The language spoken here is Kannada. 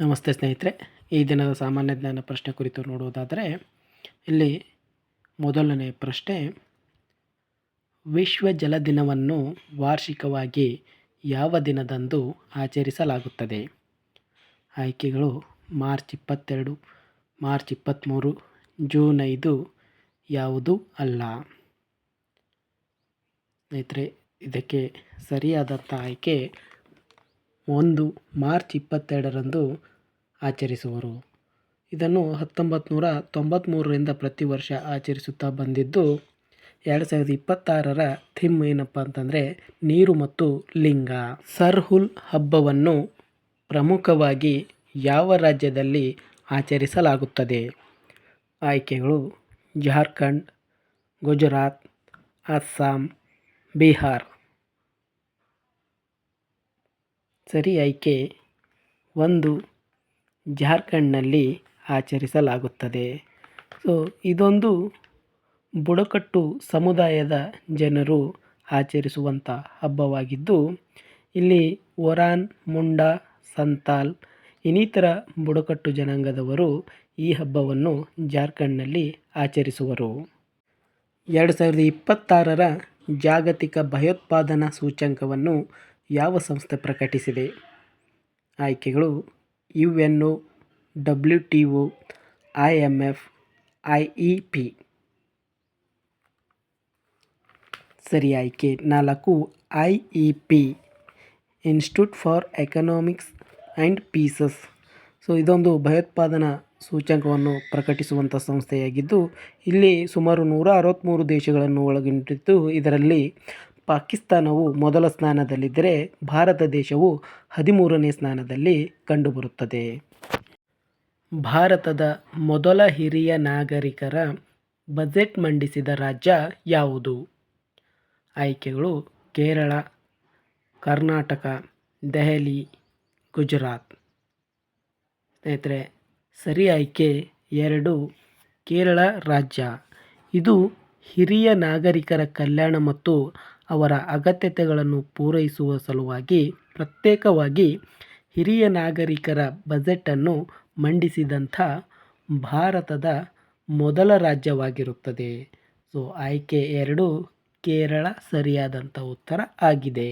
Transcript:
ನಮಸ್ತೆ ಸ್ನೇಹಿತರೆ, ಈ ದಿನದ ಸಾಮಾನ್ಯ ಜ್ಞಾನ ಪ್ರಶ್ನೆ ಕುರಿತು ನೋಡುವುದಾದರೆ ಇಲ್ಲಿ ಮೊದಲನೇ ಪ್ರಶ್ನೆ, ವಿಶ್ವ ಜಲ ದಿನವನ್ನು ವಾರ್ಷಿಕವಾಗಿ ಯಾವ ದಿನದಂದು ಆಚರಿಸಲಾಗುತ್ತದೆ? ಆಯ್ಕೆಗಳು ಮಾರ್ಚ್ 22, ಮಾರ್ಚ್ 23, ಜೂನ್ 5, ಯಾವುದೂ ಅಲ್ಲ. ಸ್ನೇಹಿತರೆ, ಇದಕ್ಕೆ ಸರಿಯಾದಂಥ ಆಯ್ಕೆ 1 ಮಾರ್ಚ್ 22ರಂದು ಆಚರಿಸುವರು. ಇದನ್ನು 1993ರಿಂದ ಪ್ರತಿ ವರ್ಷ ಆಚರಿಸುತ್ತಾ ಬಂದಿದ್ದು 2026ರ ಥೀಮ್ ಏನಪ್ಪ ಅಂತಂದರೆ ನೀರು ಮತ್ತು ಲಿಂಗ. ಸರ್ಹುಲ್ ಹಬ್ಬವನ್ನು ಪ್ರಮುಖವಾಗಿ ಯಾವ ರಾಜ್ಯದಲ್ಲಿ ಆಚರಿಸಲಾಗುತ್ತದೆ? ಆಯ್ಕೆಗಳು ಜಾರ್ಖಂಡ್, ಗುಜರಾತ್, ಅಸ್ಸಾಂ, ಬಿಹಾರ್. ಸರಿ ಆಯ್ಕೆ 1 ಜಾರ್ಖಂಡ್ನಲ್ಲಿ ಆಚರಿಸಲಾಗುತ್ತದೆ. ಇದೊಂದು ಬುಡಕಟ್ಟು ಸಮುದಾಯದ ಜನರು ಆಚರಿಸುವಂಥ ಹಬ್ಬವಾಗಿದ್ದು ಇಲ್ಲಿ ಒರಾನ್, ಮುಂಡಾ, ಸಂತಾಲ್ ಇನ್ನಿತರ ಬುಡಕಟ್ಟು ಜನಾಂಗದವರು ಈ ಹಬ್ಬವನ್ನು ಜಾರ್ಖಂಡ್ನಲ್ಲಿ ಆಚರಿಸುವರು. 2026ರ ಜಾಗತಿಕ ಭಯೋತ್ಪಾದನಾ ಸೂಚ್ಯಂಕವನ್ನು ಯಾವ ಸಂಸ್ಥೆ ಪ್ರಕಟಿಸಿದೆ? ಆಯ್ಕೆಗಳು UNO, WTO, IMF, IEP. ಸರಿ ಆಯ್ಕೆ 4 IEP, institute for economics and pieces. ಇದೊಂದು ಭಯೋತ್ಪಾದನಾ ಸೂಚ್ಯಂಕವನ್ನು ಪ್ರಕಟಿಸುವಂಥ ಸಂಸ್ಥೆಯಾಗಿದ್ದು ಇಲ್ಲಿ ಸುಮಾರು 163 ದೇಶಗಳನ್ನು ಒಳಗೊಂಡಿದ್ದು ಇದರಲ್ಲಿ ಪಾಕಿಸ್ತಾನವು ಮೊದಲ ಸ್ಥಾನದಲ್ಲಿದ್ದರೆ ಭಾರತ ದೇಶವು 13ನೇ ಸ್ಥಾನದಲ್ಲಿ ಕಂಡುಬರುತ್ತದೆ. ಭಾರತದ ಮೊದಲ ಹಿರಿಯ ನಾಗರಿಕರ ಬಜೆಟ್ ಮಂಡಿಸಿದ ರಾಜ್ಯ ಯಾವುದು? ಆಯ್ಕೆಗಳು ಕೇರಳ, ಕರ್ನಾಟಕ, ದೆಹಲಿ, ಗುಜರಾತ್. ಸ್ನೇಹಿತರೆ, ಸರಿ ಆಯ್ಕೆ 2 ಕೇರಳ ರಾಜ್ಯ. ಇದು ಹಿರಿಯ ನಾಗರಿಕರ ಕಲ್ಯಾಣ ಮತ್ತು ಅವರ ಅಗತ್ಯತೆಗಳನ್ನು ಪೂರೈಸುವ ಸಲುವಾಗಿ ಪ್ರತ್ಯೇಕವಾಗಿ ಹಿರಿಯ ನಾಗರಿಕರ ಬಜೆಟನ್ನು ಮಂಡಿಸಿದಂಥ ಭಾರತದ ಮೊದಲ ರಾಜ್ಯವಾಗಿರುತ್ತದೆ. ಆಯ್ಕೆ 2 ಕೇರಳ ಸರಿಯಾದಂಥ ಉತ್ತರ ಆಗಿದೆ.